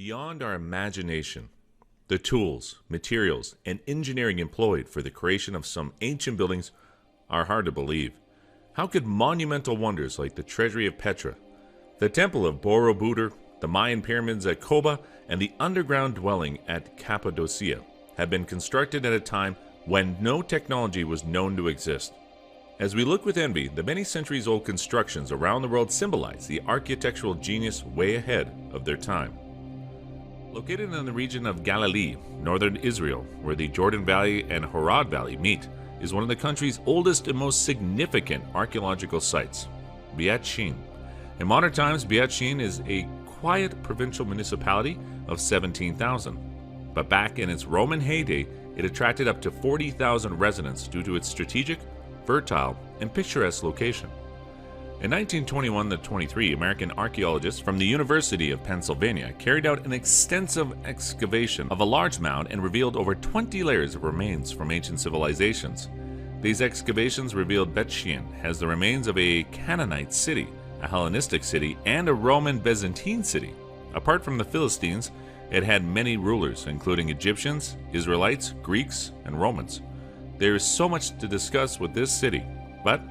Beyond our imagination, the tools, materials, and engineering employed for the creation of some ancient buildings are hard to believe. How could monumental wonders like the Treasury of Petra, the Temple of Borobudur, the Mayan pyramids at Coba, and the underground dwelling at Cappadocia have been constructed at a time when no technology was known to exist? As we look with envy, the many centuries-old constructions around the world symbolize the architectural genius way ahead of their time. Located in the region of Galilee, northern Israel, where the Jordan Valley and Harad Valley meet, is one of the country's oldest and most significant archaeological sites, Beit Shean. In modern times, Beit Shean is a quiet provincial municipality of 17,000. But back in its Roman heyday, it attracted up to 40,000 residents due to its strategic, fertile, and picturesque location. In 1921-23, American archaeologists from the University of Pennsylvania carried out an extensive excavation of a large mound and revealed over 20 layers of remains from ancient civilizations. These excavations revealed Beit Shean has the remains of a Canaanite city, a Hellenistic city, and a Roman Byzantine city. Apart from the Philistines, it had many rulers, including Egyptians, Israelites, Greeks, and Romans. There is so much to discuss with this city, but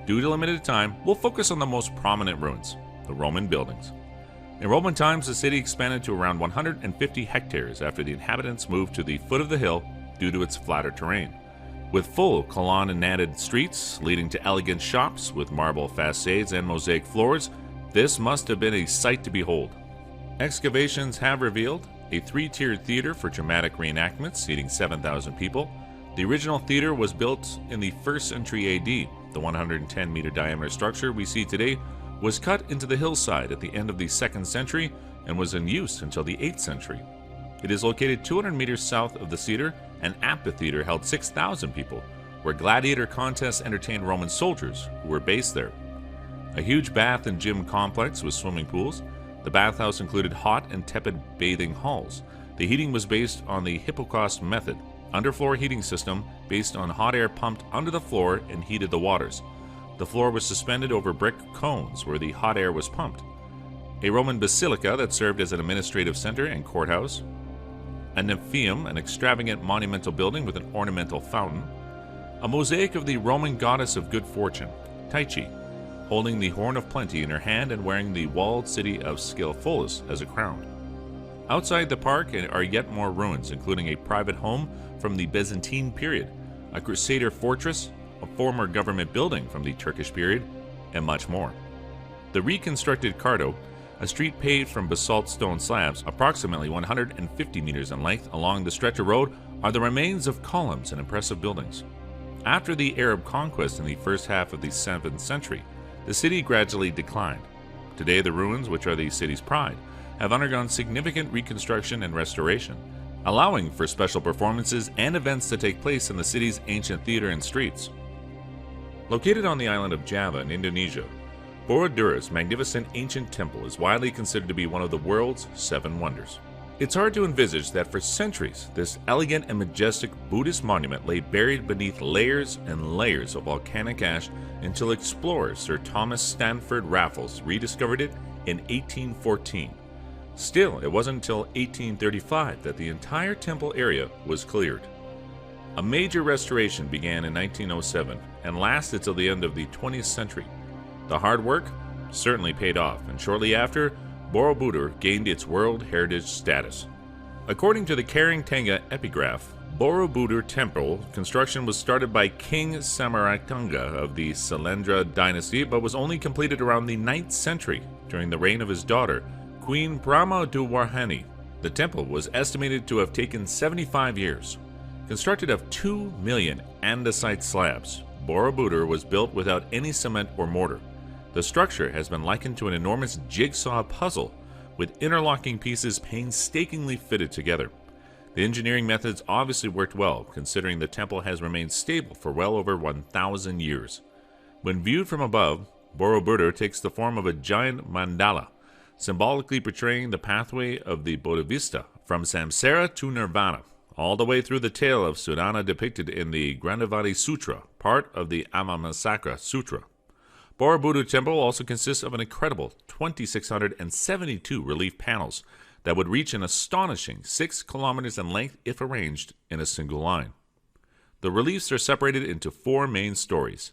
due to limited time, we'll focus on the most prominent ruins, the Roman buildings. In Roman times, the city expanded to around 150 hectares after the inhabitants moved to the foot of the hill due to its flatter terrain. With full colonnaded streets leading to elegant shops with marble facades and mosaic floors, this must have been a sight to behold. Excavations have revealed a three-tiered theater for dramatic reenactments seating 7,000 people. The original theater was built in the 1st century AD. The 110-meter diameter structure we see today was cut into the hillside at the end of the 2nd century and was in use until the 8th century. It is located 200 meters south of the theater. An amphitheater held 6,000 people, where gladiator contests entertained Roman soldiers who were based there. A huge bath and gym complex with swimming pools. The bathhouse included hot and tepid bathing halls. The heating was based on the Hippocrates method, underfloor heating system based on hot air pumped under the floor and heated the waters. The floor was suspended over brick cones where the hot air was pumped. A Roman basilica that served as an administrative center and courthouse. A nymphaeum, an extravagant monumental building with an ornamental fountain. A mosaic of the Roman goddess of good fortune, Tyche, holding the horn of plenty in her hand and wearing the walled city of Scelopholus as a crown. Outside the park are yet more ruins, including a private home from the Byzantine period, a Crusader fortress, a former government building from the Turkish period, and much more. The reconstructed Cardo, a street paved from basalt stone slabs approximately 150 meters in length along the stretch of road, are the remains of columns and impressive buildings. After the Arab conquest in the first half of the 7th century, the city gradually declined. Today, the ruins, which are the city's pride, have undergone significant reconstruction and restoration, allowing for special performances and events to take place in the city's ancient theater and streets. Located on the island of Java in Indonesia, Borobudur's magnificent ancient temple is widely considered to be one of the world's 7 wonders. It's hard to envisage that for centuries, this elegant and majestic Buddhist monument lay buried beneath layers and layers of volcanic ash until explorer Sir Thomas Stanford Raffles rediscovered it in 1814. Still, it wasn't until 1835 that the entire temple area was cleared. A major restoration began in 1907 and lasted till the end of the 20th century. The hard work certainly paid off, and shortly after, Borobudur gained its World Heritage status. According to the Karangtanga epigraph, Borobudur Temple construction was started by King Samaratunga of the Sailendra dynasty, but was only completed around the 9th century during the reign of his daughter, Queen Brahmaduwarhani. The temple was estimated to have taken 75 years. Constructed of 2 million andesite slabs, Borobudur was built without any cement or mortar. The structure has been likened to an enormous jigsaw puzzle, with interlocking pieces painstakingly fitted together. The engineering methods obviously worked well, considering the temple has remained stable for well over 1,000 years. When viewed from above, Borobudur takes the form of a giant mandala, symbolically portraying the pathway of the Bodhisattva from samsara to nirvana, all the way through the tale of Sudana depicted in the Grandavati Sutra, part of the Amamasakra Sutra. Borobudur Temple also consists of an incredible 2,672 relief panels that would reach an astonishing 6 kilometers in length if arranged in a single line. The reliefs are separated into 4 main stories: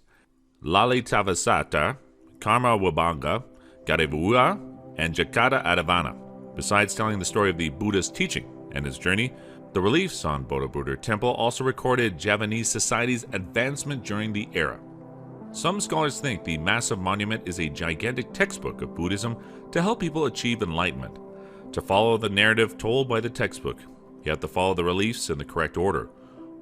Lalitavasata, Karma Wabanga, Garevua, and Jakata Adavana. Besides telling the story of the Buddha's teaching and his journey, the reliefs on Borobudur Temple also recorded Javanese society's advancement during the era. Some scholars think the massive monument is a gigantic textbook of Buddhism to help people achieve enlightenment. To follow the narrative told by the textbook, you have to follow the reliefs in the correct order.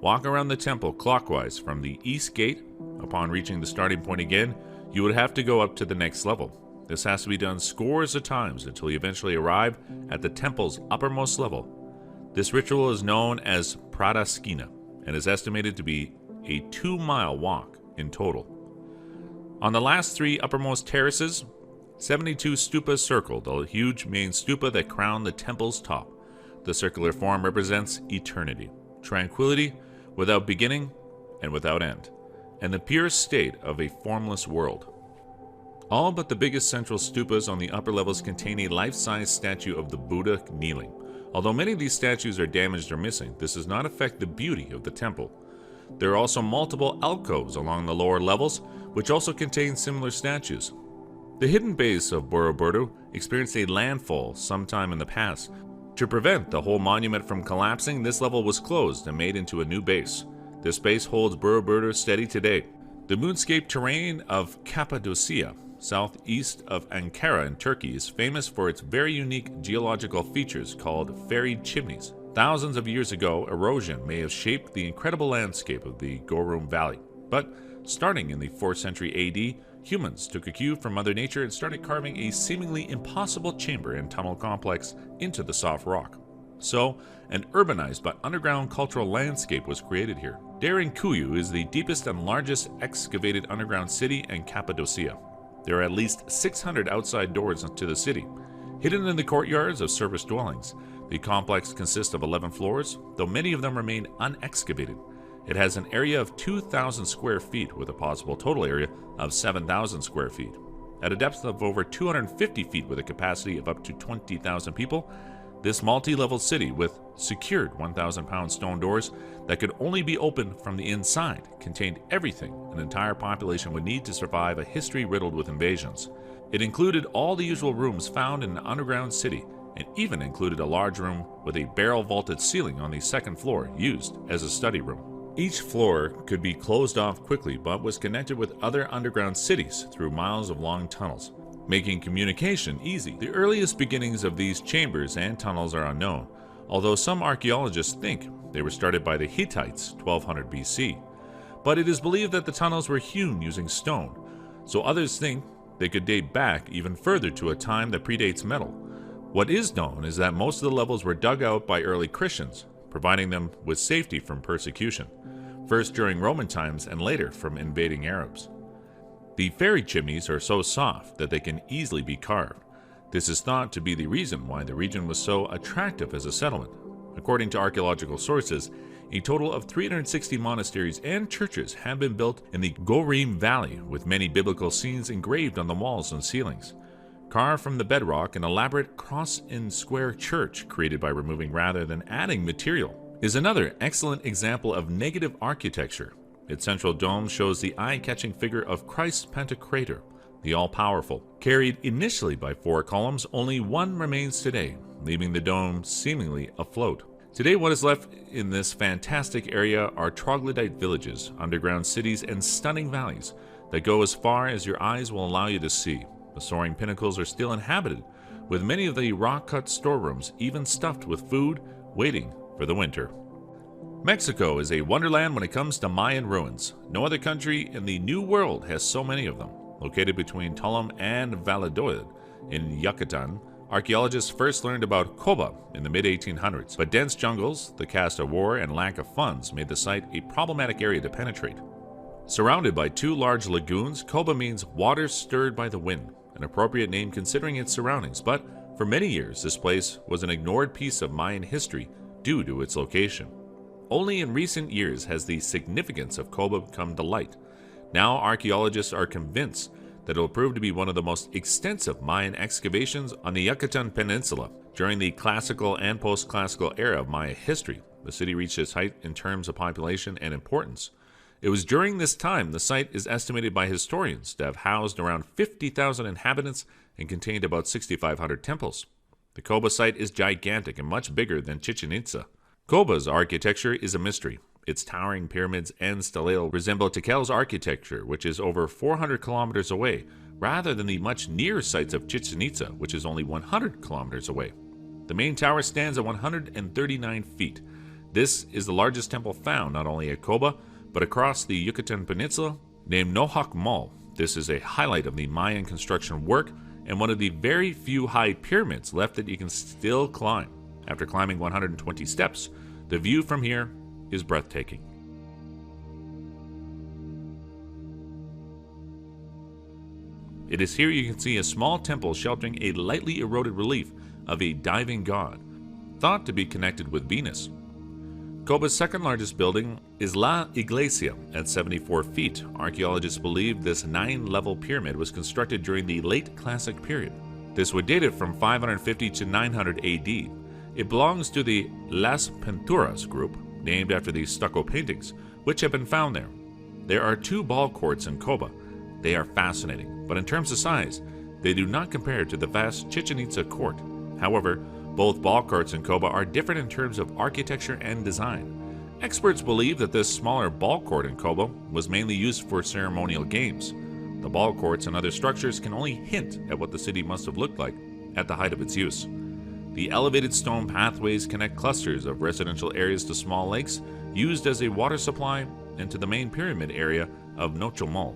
Walk around the temple clockwise from the east gate. Upon reaching the starting point again, you would have to go up to the next level. This has to be done scores of times until you eventually arrive at the temple's uppermost level. This ritual is known as Pradaskina and is estimated to be a 2-mile walk in total. On the last 3 uppermost terraces, 72 stupas circle the huge main stupa that crown the temple's top. The circular form represents eternity, tranquility without beginning and without end, and the pure state of a formless world. All but the biggest central stupas on the upper levels contain a life-size statue of the Buddha kneeling. Although many of these statues are damaged or missing, this does not affect the beauty of the temple. There are also multiple alcoves along the lower levels, which also contain similar statues. The hidden base of Borobudur experienced a landfall sometime in the past. To prevent the whole monument from collapsing, this level was closed and made into a new base. This base holds Borobudur steady today. The moonscape terrain of Cappadocia, southeast of Ankara in Turkey, is famous for its very unique geological features called fairy chimneys. Thousands of years ago, erosion may have shaped the incredible landscape of the Gorum Valley. But starting in the 4th century AD, humans took a cue from Mother Nature and started carving a seemingly impossible chamber and tunnel complex into the soft rock. So, an urbanized but underground cultural landscape was created here. Derinkuyu is the deepest and largest excavated underground city in Cappadocia. There are at least 600 outside doors to the city, hidden in the courtyards of service dwellings. The complex consists of 11 floors, though many of them remain unexcavated. It has an area of 2,000 square feet with a possible total area of 7,000 square feet. At a depth of over 250 feet with a capacity of up to 20,000 people, this multi-level city with secured 1,000-pound stone doors that could only be opened from the inside contained everything an entire population would need to survive a history riddled with invasions. It included all the usual rooms found in an underground city, and even included a large room with a barrel-vaulted ceiling on the 2nd floor used as a study room. Each floor could be closed off quickly but was connected with other underground cities through miles of long tunnels, making communication easy. The earliest beginnings of these chambers and tunnels are unknown, although some archaeologists think they were started by the Hittites 1200 BC. But it is believed that the tunnels were hewn using stone, so others think they could date back even further to a time that predates metal. What is known is that most of the levels were dug out by early Christians, providing them with safety from persecution, first during Roman times and later from invading Arabs. The fairy chimneys are so soft that they can easily be carved. This is thought to be the reason why the region was so attractive as a settlement. According to archaeological sources, a total of 360 monasteries and churches have been built in the Gorim Valley, with many biblical scenes engraved on the walls and ceilings. Carved from the bedrock, an elaborate cross-and-square church created by removing rather than adding material is another excellent example of negative architecture. Its central dome shows the eye-catching figure of Christ Pantocrator, the all-powerful. Carried initially by 4 columns, only one remains today, leaving the dome seemingly afloat. Today, what is left in this fantastic area are troglodyte villages, underground cities, and stunning valleys that go as far as your eyes will allow you to see. The soaring pinnacles are still inhabited, with many of the rock-cut storerooms even stuffed with food, waiting for the winter. Mexico is a wonderland when it comes to Mayan ruins. No other country in the New World has so many of them. Located between Tulum and Valladolid in Yucatan, archaeologists first learned about Coba in the mid-1800s, but dense jungles, the cost of war, and lack of funds made the site a problematic area to penetrate. Surrounded by 2 large lagoons, Coba means water stirred by the wind, an appropriate name considering its surroundings, but for many years this place was an ignored piece of Mayan history due to its location. Only in recent years has the significance of Coba come to light. Now archaeologists are convinced that it will prove to be one of the most extensive Mayan excavations on the Yucatan Peninsula. During the classical and post-classical era of Maya history, the city reached its height in terms of population and importance. It was during this time the site is estimated by historians to have housed around 50,000 inhabitants and contained about 6,500 temples. The Coba site is gigantic and much bigger than Chichen Itza. Coba's architecture is a mystery. Its towering pyramids and stelae resemble Tikal's architecture, which is over 400 kilometers away, rather than the much nearer sites of Chichen Itza, which is only 100 kilometers away. The main tower stands at 139 feet. This is the largest temple found not only at Coba, but across the Yucatan Peninsula, named Nohak Mall. This is a highlight of the Mayan construction work and one of the very few high pyramids left that you can still climb. After climbing 120 steps, the view from here is breathtaking. It is here you can see a small temple sheltering a lightly eroded relief of a diving god, thought to be connected with Venus. Coba's second largest building is La Iglesia at 74 feet. Archaeologists believe this 9-level pyramid was constructed during the late Classic period. This would date it from 550 to 900 AD. It belongs to the Las Pinturas group, named after the stucco paintings, which have been found there. There are 2 ball courts in Coba. They are fascinating, but in terms of size, they do not compare to the vast Chichen Itza court. However, both ball courts in Coba are different in terms of architecture and design. Experts believe that this smaller ball court in Coba was mainly used for ceremonial games. The ball courts and other structures can only hint at what the city must have looked like at the height of its use. The elevated stone pathways connect clusters of residential areas to small lakes used as a water supply and to the main pyramid area of Nochomol.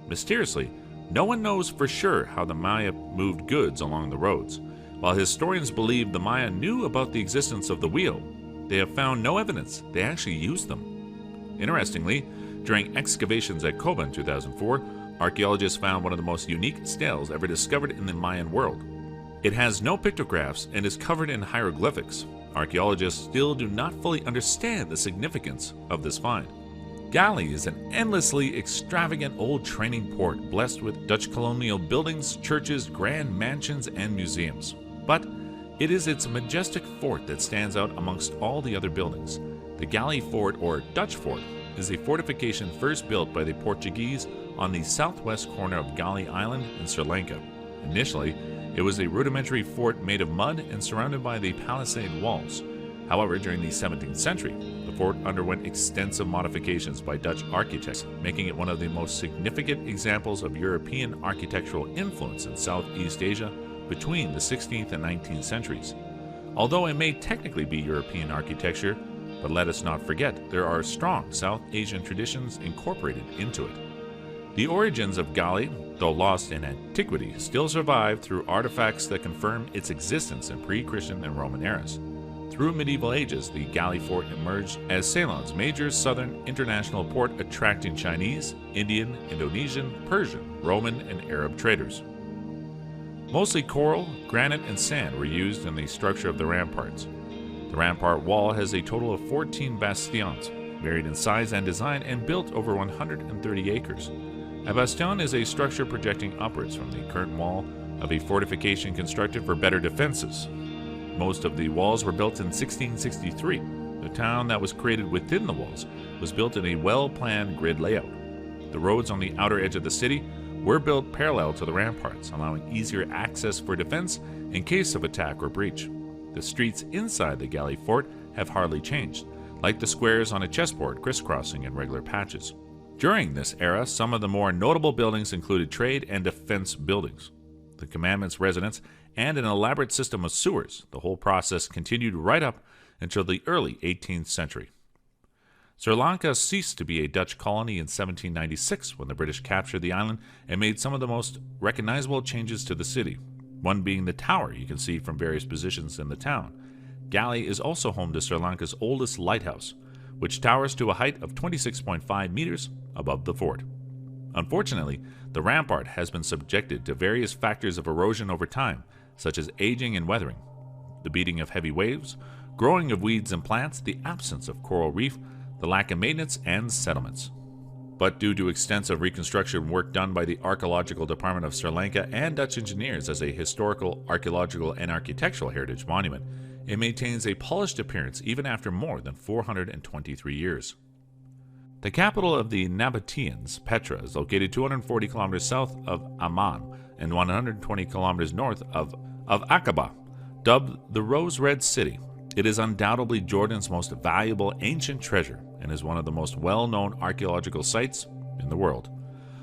Mysteriously, no one knows for sure how the Maya moved goods along the roads. While historians believe the Maya knew about the existence of the wheel, they have found no evidence they actually used them. Interestingly, during excavations at Coba in 2004, archaeologists found one of the most unique steles ever discovered in the Mayan world. It has no pictographs and is covered in hieroglyphics. Archaeologists still do not fully understand the significance of this find. Gali is an endlessly extravagant old training port blessed with Dutch colonial buildings, churches, grand mansions, and museums. But it is its majestic fort that stands out amongst all the other buildings. The Gali Fort, or Dutch Fort, is a fortification first built by the Portuguese on the southwest corner of Gali Island in Sri Lanka. Initially, it was a rudimentary fort made of mud and surrounded by the palisade walls. However, during the 17th century, the fort underwent extensive modifications by Dutch architects, making it one of the most significant examples of European architectural influence in Southeast Asia between the 16th and 19th centuries. Although it may technically be European architecture, but let us not forget there are strong South Asian traditions incorporated into it. The origins of Gali, though lost in antiquity, still survive through artifacts that confirm its existence in pre-Christian and Roman eras. Through medieval ages, the Gali Fort emerged as Ceylon's major southern international port, attracting Chinese, Indian, Indonesian, Persian, Roman, and Arab traders. Mostly coral, granite, and sand were used in the structure of the ramparts. The rampart wall has a total of 14 bastions, varied in size and design, and built over 130 acres. A bastion is a structure projecting upwards from the current wall of a fortification constructed for better defenses. Most of the walls were built in 1663. The town that was created within the walls was built in a well-planned grid layout. The roads on the outer edge of the city were built parallel to the ramparts, allowing easier access for defense in case of attack or breach. The streets inside the Gali Fort have hardly changed, like the squares on a chessboard crisscrossing in regular patches. During this era, some of the more notable buildings included trade and defense buildings, the commandant's residence, and an elaborate system of sewers. The whole process continued right up until the early 18th century. Sri Lanka ceased to be a Dutch colony in 1796 when the British captured the island and made some of the most recognizable changes to the city, one being the tower you can see from various positions in the town. Gali is also home to Sri Lanka's oldest lighthouse, which towers to a height of 26.5 meters above the fort. Unfortunately, the rampart has been subjected to various factors of erosion over time, such as aging and weathering, the beating of heavy waves, growing of weeds and plants, the absence of coral reef, the lack of maintenance, and settlements. but due to extensive reconstruction work done by the Archaeological Department of Sri Lanka and Dutch engineers as a historical, archaeological, and architectural heritage monument, it maintains a polished appearance even after more than 423 years. The capital of the Nabateans, Petra, is located 240 kilometers south of Amman and 120 kilometers north of Aqaba. Dubbed the Rose Red City, it is undoubtedly Jordan's most valuable ancient treasure and is one of the most well-known archaeological sites in the world.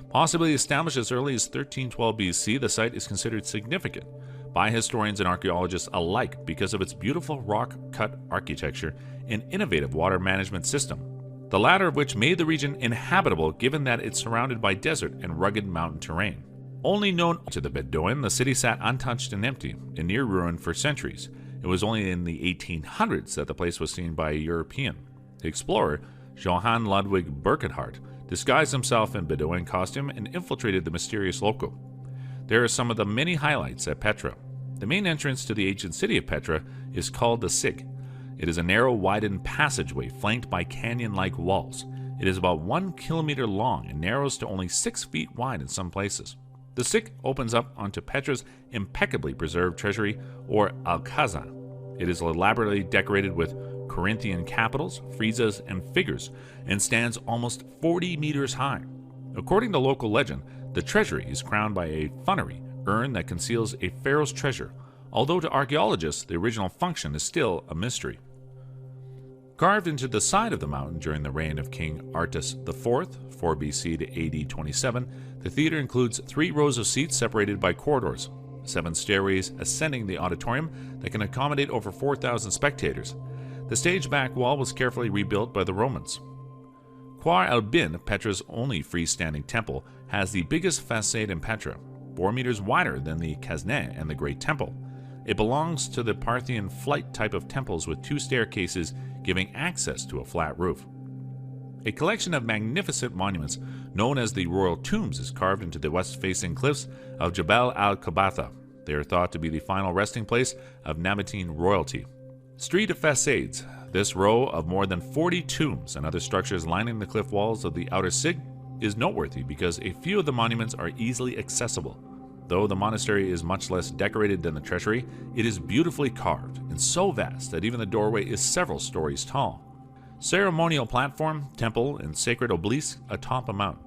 Possibly established as early as 1312 BC, the site is considered significant by historians and archaeologists alike because of its beautiful rock-cut architecture and innovative water management system, the latter of which made the region inhabitable given that it's surrounded by desert and rugged mountain terrain. Only known to the Bedouin, the city sat untouched and empty, and near ruin for centuries. It was only in the 1800s that the place was seen by a European. The explorer, Johann Ludwig Burckhardt, disguised himself in Bedouin costume and infiltrated the mysterious local. There are some of the many highlights at Petra. The main entrance to the ancient city of Petra is called the Sig. It is a narrow, widened passageway flanked by canyon-like walls. It is about 1 kilometer long and narrows to only 6 feet wide in some places. The Sig opens up onto Petra's impeccably preserved treasury, or Alcazar. It is elaborately decorated with Corinthian capitals, friezes, and figures, and stands almost 40 meters high. According to local legend, the treasury is crowned by a funerary urn that conceals a pharaoh's treasure, although to archaeologists the original function is still a mystery. Carved into the side of the mountain during the reign of King Artus IV, 4 BC to AD 27, the theater includes 3 rows of seats separated by corridors, 7 stairways ascending the auditorium that can accommodate over 4,000 spectators. The stage back wall was carefully rebuilt by the Romans. Khwar al-Bin, Petra's only freestanding temple, has the biggest facade in Petra, 4 meters wider than the Kasne and the Great Temple. It belongs to the Parthian flight type of temples with 2 staircases giving access to a flat roof. A collection of magnificent monuments known as the Royal Tombs is carved into the west-facing cliffs of Jabal al-Qabatha. They are thought to be the final resting place of Nabatean royalty. Street of Facades. This row of more than 40 tombs and other structures lining the cliff walls of the outer Sig is noteworthy because a few of the monuments are easily accessible. Though the monastery is much less decorated than the treasury, it is beautifully carved and so vast that even the doorway is several stories tall. Ceremonial platform, temple, and sacred obelisk atop a mountain.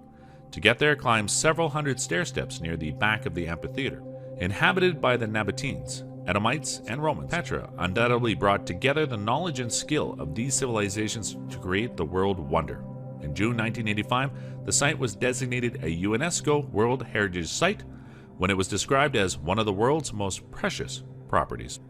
To get there, climb several hundred stair steps near the back of the amphitheater. Inhabited by the Nabateans, Edomites, and Romans, Petra undoubtedly brought together the knowledge and skill of these civilizations to create the world wonder. In June 1985, the site was designated a UNESCO World Heritage Site when it was described as one of the world's most precious properties.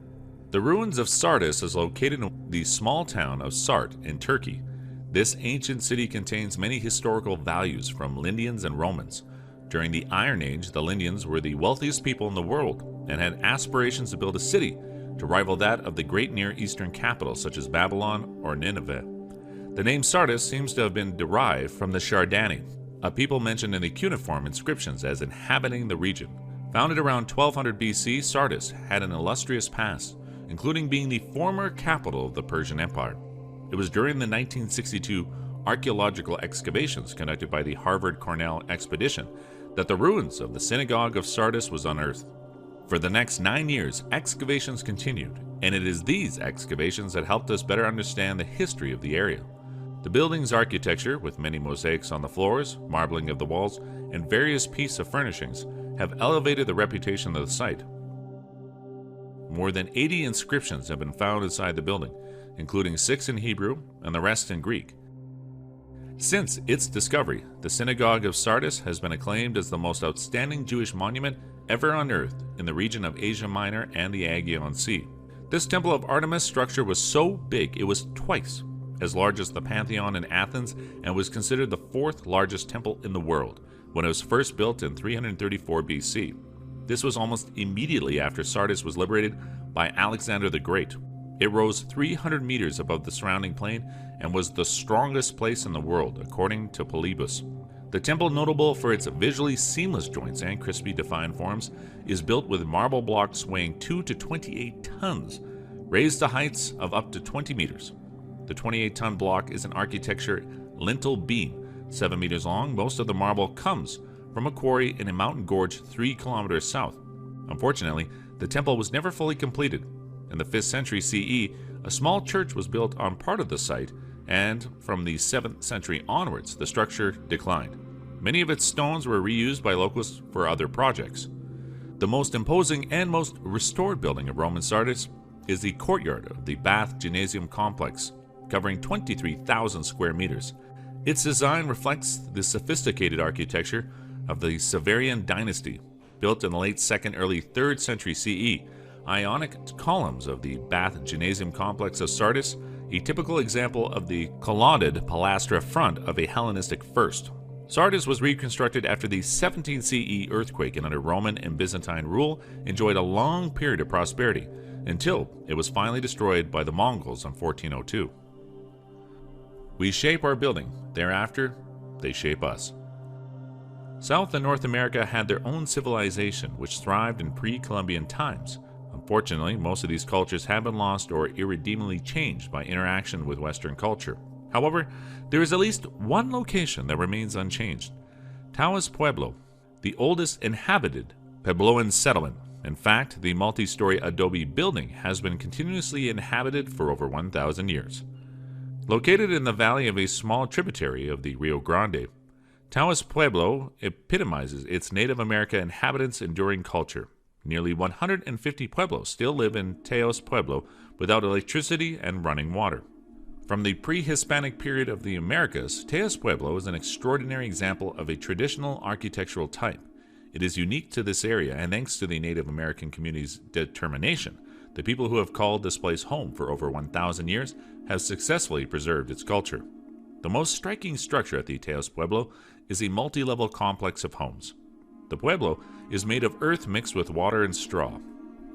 The ruins of Sardis is located in the small town of Sart in Turkey. This ancient city contains many historical values from Lydians and Romans. During the Iron Age, the Lydians were the wealthiest people in the world and had aspirations to build a city to rival that of the great Near Eastern capitals such as Babylon or Nineveh. The name Sardis seems to have been derived from the Shardani, a people mentioned in the cuneiform inscriptions as inhabiting the region. Founded around 1200 BC, Sardis had an illustrious past, including being the former capital of the Persian Empire. It was during the 1962 archaeological excavations conducted by the Harvard-Cornell expedition that the ruins of the synagogue of Sardis was unearthed. For the next 9 years, excavations continued, and it is these excavations that helped us better understand the history of the area. The building's architecture, with many mosaics on the floors, marbling of the walls, and various pieces of furnishings, have elevated the reputation of the site. More than 80 inscriptions have been found inside the building, including 6 in Hebrew and the rest in Greek. Since its discovery, the Synagogue of Sardis has been acclaimed as the most outstanding Jewish monument ever unearthed in the region of Asia Minor and the Aegean Sea. This Temple of Artemis structure was so big it was twice as large as the Pantheon in Athens and was considered the 4th largest temple in the world when it was first built in 334 BC. This was almost immediately after Sardis was liberated by Alexander the Great. It rose 300 meters above the surrounding plain and was the strongest place in the world, according to Polybius. The temple, notable for its visually seamless joints and crisply defined forms, is built with marble blocks weighing 2 to 28 tons, raised to heights of up to 20 meters. The 28-ton block is an architecture lintel beam 7 meters long, most of the marble comes from a quarry in a mountain gorge 3 kilometers south. Unfortunately, the temple was never fully completed. In the 5th century CE, a small church was built on part of the site, and from the 7th century onwards, the structure declined. Many of its stones were reused by locals for other projects. The most imposing and most restored building of Roman Sardis is the courtyard of the Bath Gymnasium complex, covering 23,000 square meters. Its design reflects the sophisticated architecture of the Severian dynasty, built in the late 2nd, early 3rd century CE. Ionic columns of the Bath Gymnasium complex of Sardis, a typical example of the colonnaded pilastra front of a Hellenistic first. Sardis was reconstructed after the 17th CE earthquake, and under Roman and Byzantine rule enjoyed a long period of prosperity, until it was finally destroyed by the Mongols in 1402. We shape our building, thereafter they shape us. South and North America had their own civilization, which thrived in pre-Columbian times. Unfortunately, most of these cultures have been lost or irredeemably changed by interaction with Western culture. However, there is at least one location that remains unchanged: Taos Pueblo, the oldest inhabited Puebloan settlement. In fact, the multi-story adobe building has been continuously inhabited for over 1,000 years. Located in the valley of a small tributary of the Rio Grande, Taos Pueblo epitomizes its Native American inhabitants' enduring culture. Nearly 150 pueblos still live in Taos Pueblo without electricity and running water. From the pre-Hispanic period of the Americas, Taos Pueblo is an extraordinary example of a traditional architectural type. It is unique to this area, and thanks to the Native American community's determination, the people who have called this place home for over 1,000 years have successfully preserved its culture. The most striking structure at the Taos Pueblo is a multi-level complex of homes. The pueblo is made of earth mixed with water and straw,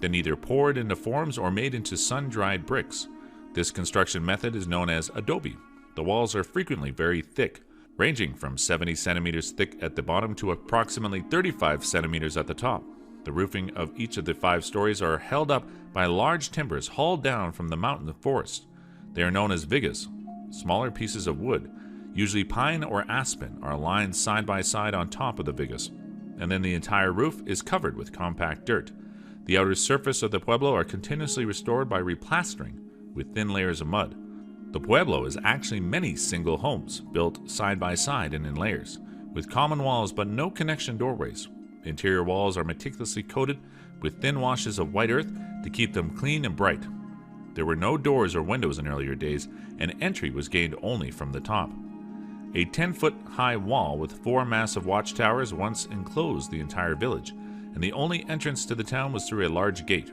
then either poured into forms or made into sun-dried bricks. This construction method is known as adobe. The walls are frequently very thick, ranging from 70 centimeters thick at the bottom to approximately 35 centimeters at the top. The roofing of each of the 5 stories are held up by large timbers hauled down from the mountain forest. They are known as vigas. Smaller pieces of wood, usually pine or aspen, are lined side by side on top of the vigas, and then the entire roof is covered with compact dirt. The outer surface of the pueblo are continuously restored by replastering with thin layers of mud. The pueblo is actually many single homes, built side by side and in layers, with common walls but no connection doorways. Interior walls are meticulously coated with thin washes of white earth to keep them clean and bright. There were no doors or windows in earlier days, and entry was gained only from the top. A 10-foot high wall with 4 massive watchtowers once enclosed the entire village, and the only entrance to the town was through a large gate.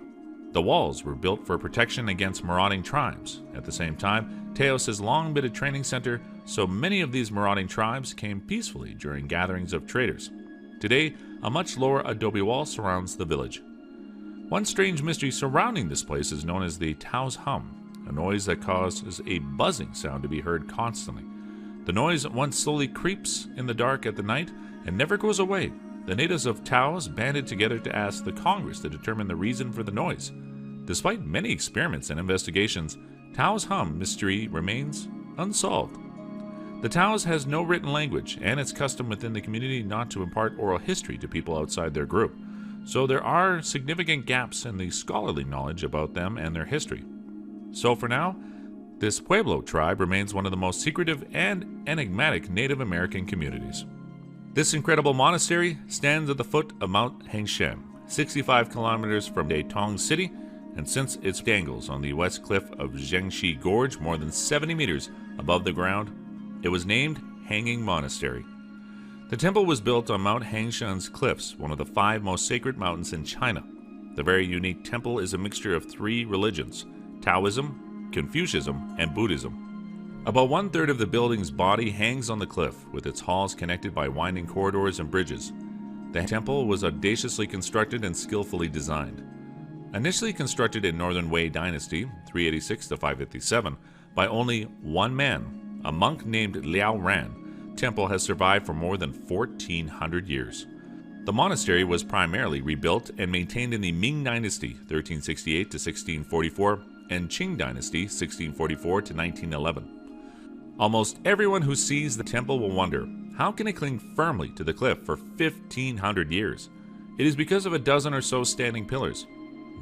The walls were built for protection against marauding tribes. At the same time, Taos has long been a training center, so many of these marauding tribes came peacefully during gatherings of traders. Today, a much lower adobe wall surrounds the village. One strange mystery surrounding this place is known as the Taos hum, a noise that causes a buzzing sound to be heard constantly. The noise once slowly creeps in the dark at the night and never goes away. The natives of Taos banded together to ask the Congress to determine the reason for the noise. Despite many experiments and investigations, Taos hum mystery remains unsolved. The Taos has no written language, and it's custom within the community not to impart oral history to people outside their group. So there are significant gaps in the scholarly knowledge about them and their history. So for now, this Pueblo tribe remains one of the most secretive and enigmatic Native American communities. This incredible monastery stands at the foot of Mount Hengshan, 65 kilometers from Datong City, and since it dangles on the west cliff of Zhengxi Gorge more than 70 meters above the ground, it was named Hanging Monastery. The temple was built on Mount Hengshan's cliffs, one of the 5 most sacred mountains in China. The very unique temple is a mixture of 3 religions: Taoism, Confucianism, and Buddhism. About 1/3 of the building's body hangs on the cliff, with its halls connected by winding corridors and bridges. The temple was audaciously constructed and skillfully designed. Initially constructed in Northern Wei Dynasty, 386 to 557, by only one man, a monk named Liao Ran, temple has survived for more than 1,400 years. The monastery was primarily rebuilt and maintained in the Ming Dynasty, 1368 to 1644, and Qing Dynasty, 1644 to 1911. Almost everyone who sees the temple will wonder, how can it cling firmly to the cliff for 1,500 years? It is because of a dozen or so standing pillars.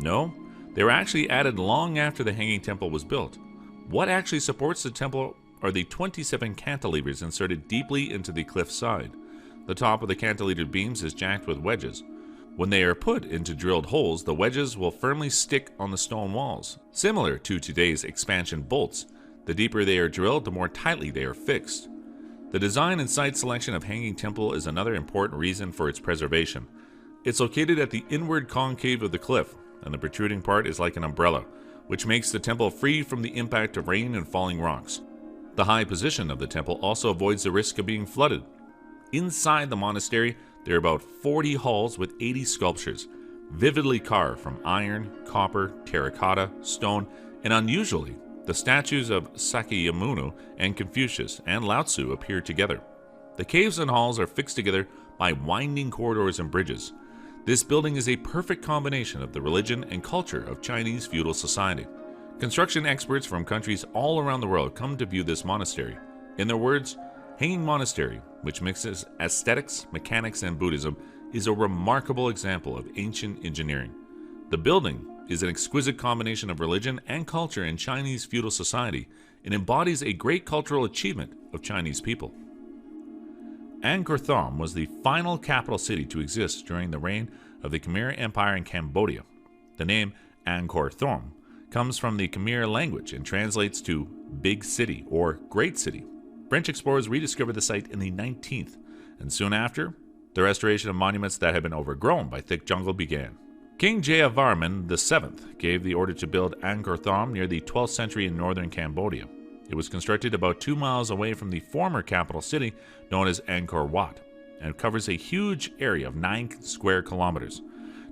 No, they were actually added long after the Hanging Temple was built. What actually supports the temple are the 27 cantilevers inserted deeply into the cliff side. The top of the cantilevered beams is jacked with wedges. When they are put into drilled holes, the wedges will firmly stick on the stone walls. Similar to today's expansion bolts, the deeper they are drilled, the more tightly they are fixed. The design and site selection of Hanging Temple is another important reason for its preservation. It's located at the inward concave of the cliff, and the protruding part is like an umbrella, which makes the temple free from the impact of rain and falling rocks. The high position of the temple also avoids the risk of being flooded. Inside the monastery, there are about 40 halls with 80 sculptures, vividly carved from iron, copper, terracotta, stone, and unusually, the statues of Sakyamuni and Confucius and Lao Tzu appear together. The caves and halls are fixed together by winding corridors and bridges. This building is a perfect combination of the religion and culture of Chinese feudal society. Construction experts from countries all around the world come to view this monastery. In their words, Hanging Monastery, which mixes aesthetics, mechanics, and Buddhism, is a remarkable example of ancient engineering. The building is an exquisite combination of religion and culture in Chinese feudal society and embodies a great cultural achievement of Chinese people. Angkor Thom was the final capital city to exist during the reign of the Khmer Empire in Cambodia. The name Angkor Thom comes from the Khmer language and translates to big city or great city. French explorers rediscovered the site in the 19th, and soon after, the restoration of monuments that had been overgrown by thick jungle began. King Jayavarman VII gave the order to build Angkor Thom near the 12th century in northern Cambodia. It was constructed about 2 miles away from the former capital city known as Angkor Wat, and covers a huge area of 9 square kilometers.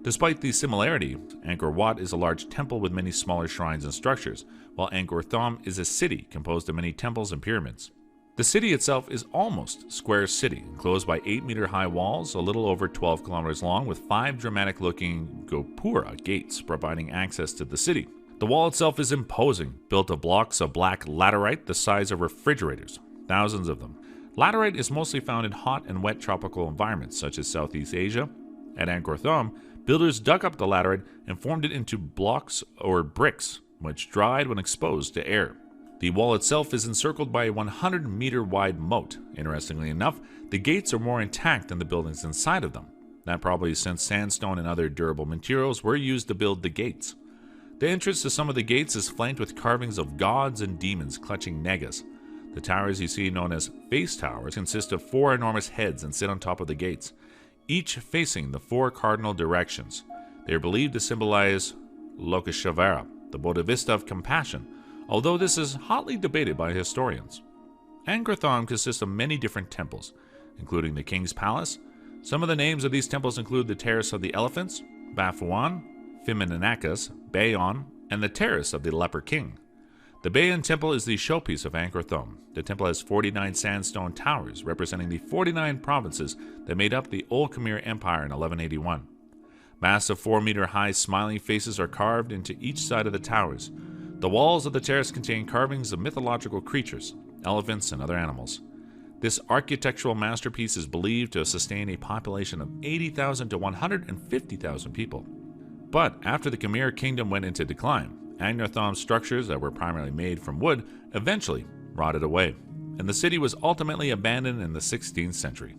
Despite the similarity, Angkor Wat is a large temple with many smaller shrines and structures, while Angkor Thom is a city composed of many temples and pyramids. The city itself is almost square city, enclosed by 8-meter-high walls, a little over 12 kilometers long, with 5 dramatic-looking gopura gates providing access to the city. The wall itself is imposing, built of blocks of black laterite the size of refrigerators, thousands of them. Laterite is mostly found in hot and wet tropical environments, such as Southeast Asia. At Angkor Thom, builders dug up the laterite and formed it into blocks or bricks, which dried when exposed to air. The wall itself is encircled by a 100-meter-wide moat. Interestingly enough, the gates are more intact than the buildings inside of them. That probably since sandstone and other durable materials were used to build the gates. The entrance to some of the gates is flanked with carvings of gods and demons clutching nagas. The towers you see, known as face towers, consist of 4 enormous heads and sit on top of the gates, each facing the 4 cardinal directions. They are believed to symbolize Lokeshvara, the Bodhisattva of compassion, although this is hotly debated by historians. Angkor Thom consists of many different temples, including the King's Palace. Some of the names of these temples include the Terrace of the Elephants, Bafuan, Phiminiacus, Bayon, and the Terrace of the Leper King. The Bayon Temple is the showpiece of Angkor Thom. The temple has 49 sandstone towers representing the 49 provinces that made up the Old Khmer Empire in 1181. Massive 4-meter-high smiling faces are carved into each side of the towers. The walls of the terrace contain carvings of mythological creatures, elephants, and other animals. This architectural masterpiece is believed to sustain a population of 80,000 to 150,000 people. But after the Khmer kingdom went into decline, Angkor Thom's structures that were primarily made from wood eventually rotted away, and the city was ultimately abandoned in the 16th century.